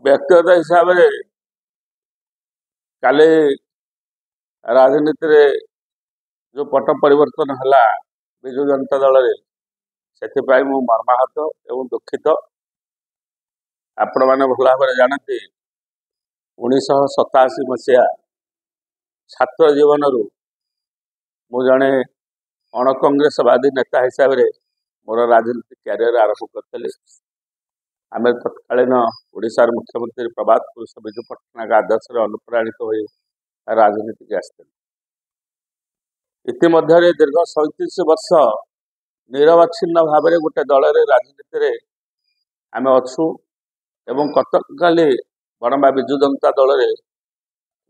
ବ୍ୟକ୍ତିଗତ ହିସାବରେ କାଲି ରାଜନୀତିରେ जो पट परिवर्तन है विजु जनता दल से मु मर्माहत एवं दुखित। आपण मैंने भल भाव जानते 1987 मसीहा छात्र जीवन मु जड़े अण कांग्रेसवादी नेता हिसाब से मोर राजनीतिक क्यारियर आरंभ करी। आम तत्कालीन ओडिशार मुख्यमंत्री प्रभात पुरुष विजु पट्टनायक आदर्श अनुप्राणित हो राजनीति आसते। इतिमध्य दीर्घ 37 वर्ष निरवच्छिन्न भाव में गोटे दल राजनीति आम अच्छू एवं कतकाली बड़म्बा विजु जनता दल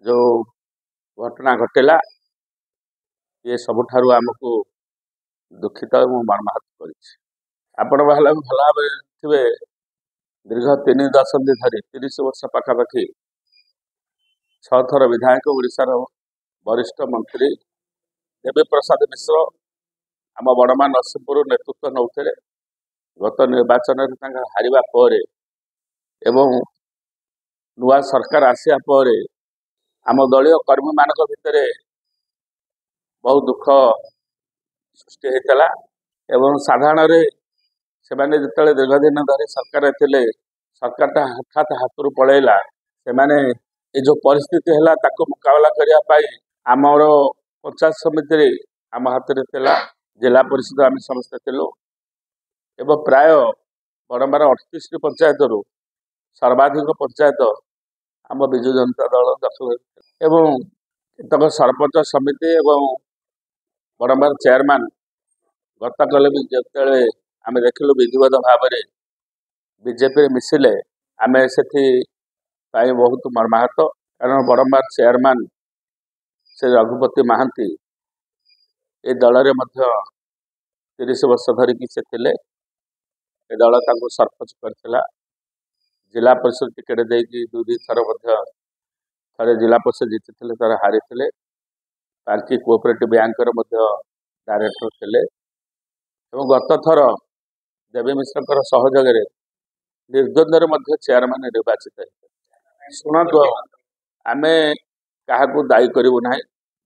जो घटना घटला ये सबुठारु आमको दुखित और मर्माहत कर। भल भाव थे दीर्घ 3 दशंधि धरी 30 वर्ष पाखापाखि 6 थर विधायक ओडिशार वरिष्ठ मंत्री देवी प्रसाद मिश्र आम बड़मा नरसिंहपुर नेतृत्व नौते गत निर्वाचन हारिबा पर एवं नुआ सरकार आसिया पर आम दलीय कर्मी मान भितर बहुत दुख सृष्टि होता एवं साधारण से जो दीर्घ दिन धरी सरकार थे सरकार हठात हाथ पलैला से जो परिस्थिति है मुकाबला करने आमर पंचायत समिति आम हाथ में थिला जिला परिषद आम समस्ते थिलु एवं प्राय बड़म्बार 38 पंचायत रु सर्वाधिक पंचायत आम विजु जनता दल दखल एवं केतक सरपंच समिति एवं बड़म्बार चेयरमैन गतकाल भी जिते आम देखिलु विधिवत भाव में बीजेपी मिसिले आम से बहुत मर्माहत। कारण बड़म्बार चेयरमैन से रघुपति महांती ए दल में 30 वर्ष धरिकी से थे दल सरपंच करथिला जिला परिषद टिकेट देकी 2 थर थे जिला परिषद जीति तर हारी थे पार्की कोऑपरेटिव बैंक डायरेक्टर थे और गत थर देवी मिश्र सहयोग निर्द्वंद्व चेयरमैन निर्वाचित शुणु आम क्या दायी करूँ ना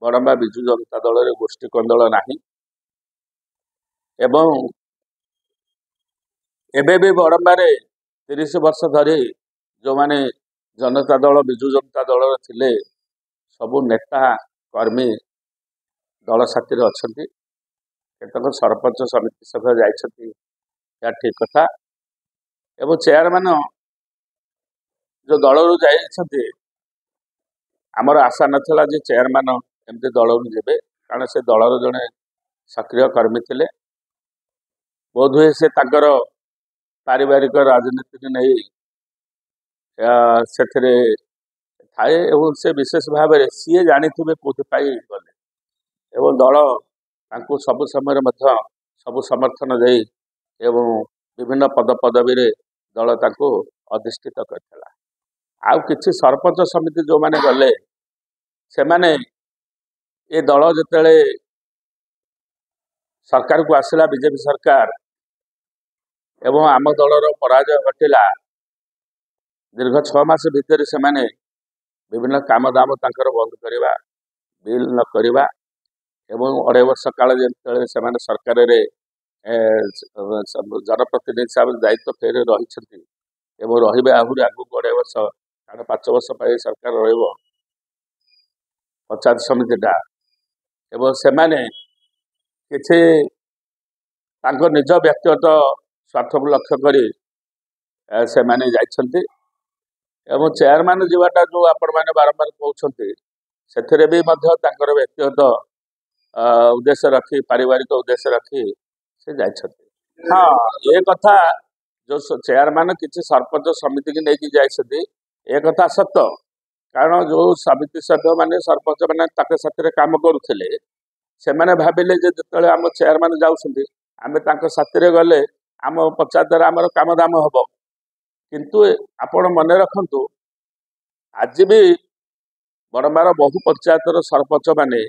बड़म्बा विजु जनता दल गोष्ठी कंदल नहीं एवं एबे भी बड़म्बार 30 वर्ष धरी जो माने जनता दल विजु जनता दल थिले सबू नेता कर्मी दल साथी अच्छा केतक सरपंच समिति सभ्य जा ठीक कथा एवं चेयरमैन जो दल रू जाइछन्ति आमर आशा नथिला जे चेयरमैन एमती दल जीवे कारण से दलर जड़े सक्रिय कर्मी थे बोध हुए से पारिवारिक राजनीति नहीं से थाए एवं से विशेष भाव में सी जानी कौपाई गले एवं दल सब समय सबु समर्थन दे एवं विभिन्न पद पदवी दल अधिष्ठित करथिला। आउ किछि सरपंच समिति जो माने गले से माने ये दल जिते सरकार को आसला बीजेपी सरकार एवं आम दलर पराजय घटिला दीर्घ 6 मास भितर से माने विभिन्न काम दाम तांकर बंद करवा बिल न करवा एवं 2.5 वर्ष काल जो से सरकार जनप्रतिनिधि हिसाब से दायित्व फेर रही एवं रही आहरी आगू 2.5 वर्ष कारण 5 वर्ष पर सरकार रही पंचायत समितिटा एवं से किसी निज व्यक्तिगत स्वार्थ को लक्ष्य करी से जाइछन्ति एवं चेयरमैन जीवाटा जो आपण मैंने बारंबार कहते से भी व्यक्तिगत उद्देश्य रखी पारिवारिक उद्देश्य रखी से जाइछन्ति। हाँ ये कथा जो चेयरमैन किसी सरपंच समिति की लेकिन जाइछन्ति ए कथा सत्य कारण जो समिति सभ्य मैंने सरपंच मैंने साथी काम करुले से भाविले जो आम चेयरमैन जाऊँ आम साथी गले आम पंचायत आमर काम दाम हम किंतु आपण मन रखु आज भी बड़म्बार बहु पंचायतर सरपंच मैंने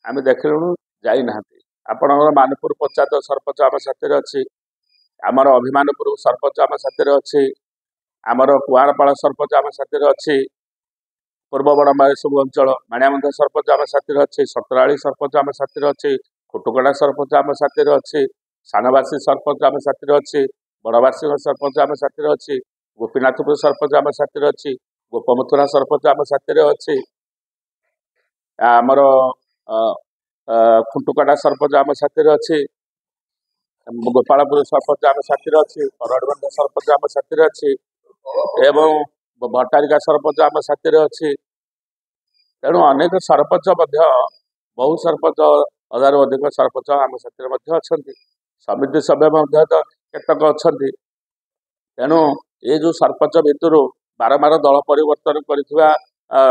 आम देखलु जाना आपण मानपुर पंचायत सरपंच आम साथी अच्छी आमर अभिमानपुर सरपंच आम साथी अच्छी आमर कुआरपाड़ सरपंच आम साथी अच्छी पूर्व बड़म्बा सब अंचल माणियामंदा सरपंच आम साथी अच्छी सतराली सरपंच आम साथी अच्छी खुटुकड़ा सरपंच आम साथी अच्छी सानवासी सरपंच आम साथी अच्छी बड़वासी सरपंच आम साथी अच्छी गोपीनाथपुर सरपंच आम साथी अच्छी गोपमथुरा सरपंच आम साथी अच्छी आमर खुंटुकाटा सरपंच आम साथी अच्छी गोपालपुर सरपंच आम साथी अच्छी करड़बंध सरपंच आम साथी अच्छी एवं भट्टारिका सरपंच आम साथी अच्छी तेणु अनेक सरपंच बहु सरपंच हजारू अधिक सरपंच आम साथी अच्छा समिति सभ्य तो केतक अच्छा तेणु ये जो सरपंच भितर बारंबार दल परिवर्तन कर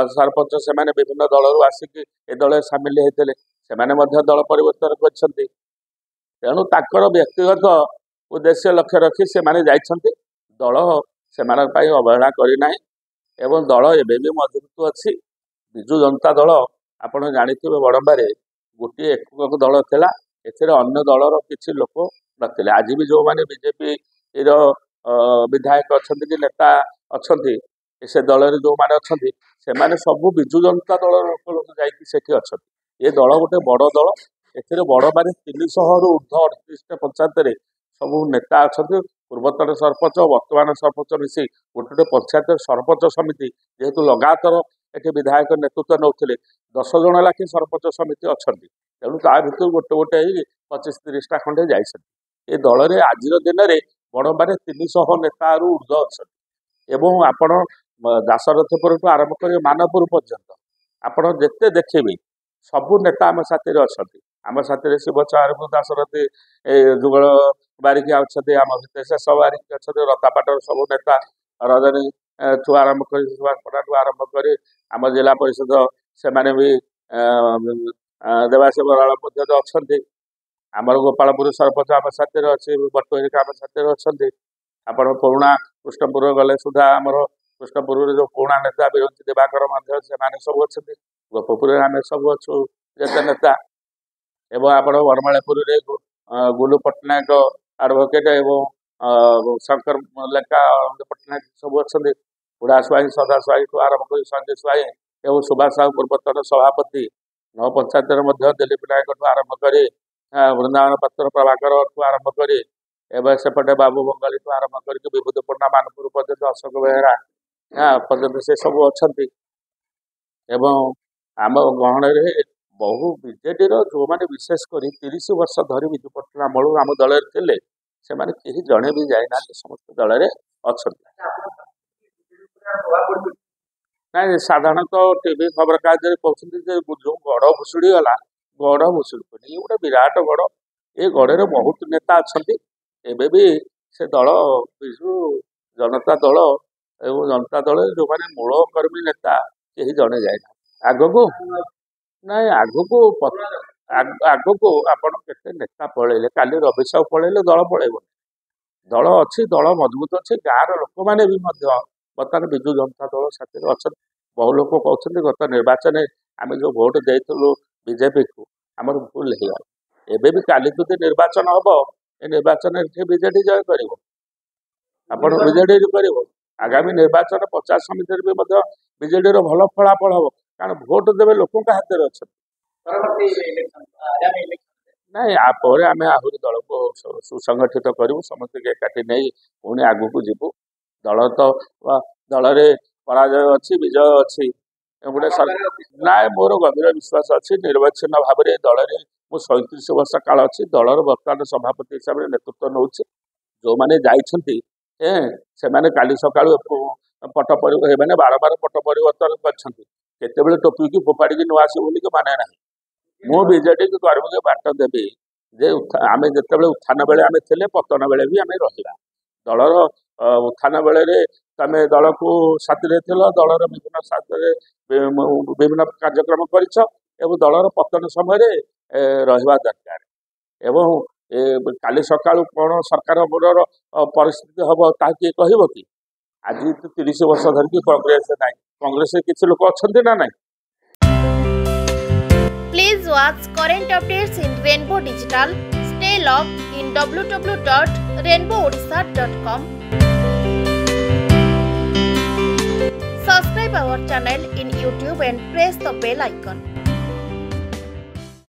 सरपंच से विभिन्न दल आसिक ए दल सामिल होते दल परिवर्तन कर तेणु ताकर व्यक्तिगत उद्देश्य लक्ष्य रखी से दल से अवहेला करना एवं दल एवं मजबूत अच्छी विजु जनता दल आपड़ जाथे बड़म्बारे गोटे एकक दल था अन्य दलर किसी लोक नथिले आज भी जो मैंने बीजेपी विधायक अच्छा कि नेता अच्छा से दल जो मैंने अच्छा से सब विजु जनता दल लोक अच्छा ये दल गोटे बड़ दल ए बड़ मारे 300 रु ऊर्ध 38 पंचायत सब नेता अच्छा पूर्वतन सरपंच वर्तमान सरपंच मिसी गोटे पंचायत सरपंच समिति जेहेतु लगातार ये विधायक नेतृत्व नौले 10 जन लाखे सरपंच समिति अच्छा तेणु ता भर गोटे गोटे 25-30टा खंडे जाइए ये दल में आज दिन में बड़म्बारे 300 नेता रु ऊर्ध अच्छा एवं आपण दासरथपुर आरंभ कर मानपुर पर्यंत आपण जिते देखिए सबू नेता आम साथी अच्छा आम साथी शिव चारू दासरथी जुगल बारिक अच्छा आम भितर शेष बारिक अच्छा रतापाटर सब नेता रजनी ठू आरंभ कर सुभाषपड़ा आरंभ कर आम जिला परिषद से भी देवाशिव बराल अच्छा आमर गोपालपुर सरपंच आम साथी अच्छी बटोरी आम साथी अच्छा आपण पुराणा कृष्णपुर गले सुधा आमर कृष्णपुर जो पुराणा नेता विरंची दिवाकर से सब अच्छा गोपपुर आम सब अच्छु जेते नेता एवं आपण बरमालपुर गुलू पट्टनायक एडवोकेट एवं शंकर लेखा पट्टनायक सब अच्छा बुढ़ा स्वाई सदा स्वाई को आरंभ कर संजय स्वाई एवं सुभाष साहू पूर्वतन सभापति नौ पंचायत दिलीप नायक आरंभ कर वृंदावन पत्र प्रभाकर आरंभ कर एवं सेपटे बाबू बंगाली आरंभ करके विभूति पण्डा मानपुर पर्यटन अशोक बेहरा पर्यटन से सब अच्छा एवं आम गहन बहु बीजेडी जो मैंने विशेषकर 30 वर्ष धरी विजु पट्टनायक मलू आम दल थे से जड़े भी जाना समस्त दल में अच्छा ना साधारणतः टीवी खबर कागज कहते जो गड़ भुशुड़ी गला गड़ भुशुड़ी गोटे विराट गड़ ये गड़े बहुत नेता अच्छा एबे भी से दल विजु जनता दल एवं जनता दल जो मैंने मूल कर्मी नेता कहीं जड़े जाए आग को ना आग को आग को आपण के नेता पलैले काली रवि साहू पलैले दल पलैब दल अच्छी दल मजबूत अच्छी गाँव लोक मैंने भी बर्तमान विजु जनता दल साथी अच्छा बहु लोग कहते गत निर्वाचन आम जो भोट देलु बीजेपी को आमर भूल हो एबे भी काली যদি निर्वाचन हम ए निर्वाचन बीजेडी जय कर बीजेडी कर आगामी निर्वाचन 50 समिति भी बीजेडी भल फलाफल हम कारण भोट देवे लोक हाथ में अच्छा ना आप आम आहरी दल को सुसंगठित करूँ समस्त एकाठी नहीं पुणी आग को जीवु दल तो दल में पराजय अच्छी विजय अच्छी गोटे ना मोर गभीर विश्वास अच्छी निर्वाचन भाव में दल में मु 37 वर्ष काल अच्छी दलर बर्तमान सभापति हिसाब से नेतृत्व नौ जो मैंने जाइछंती से काली सका पट मैंने बारंबार पट परिवर्तन कर टोपी की फोपाड़ी नुआ आसो बोलिक माने ना मु बीजेडी को कर्मी के बाट देवी जे आम जिते उत्थान बेले आम थे पतन बेले भी आम रहा दलर उत्थान बेले तमें दल को साथी दलर विभिन्न साथी विभिन्न कार्यक्रम कर दलर पतन समय रहा दरकार एवं काली सका कौन सरकार परिस्थिति हम ता किए कह कि आज 30 वर्ष धरिकी कांग्रेस ना कांग्रेस किसी लोग अच्छा ना ना Please watch current updates in Rainbow Digital. Stay logged in www.rainbowodisha.com. our channel in YouTube and press the bell icon.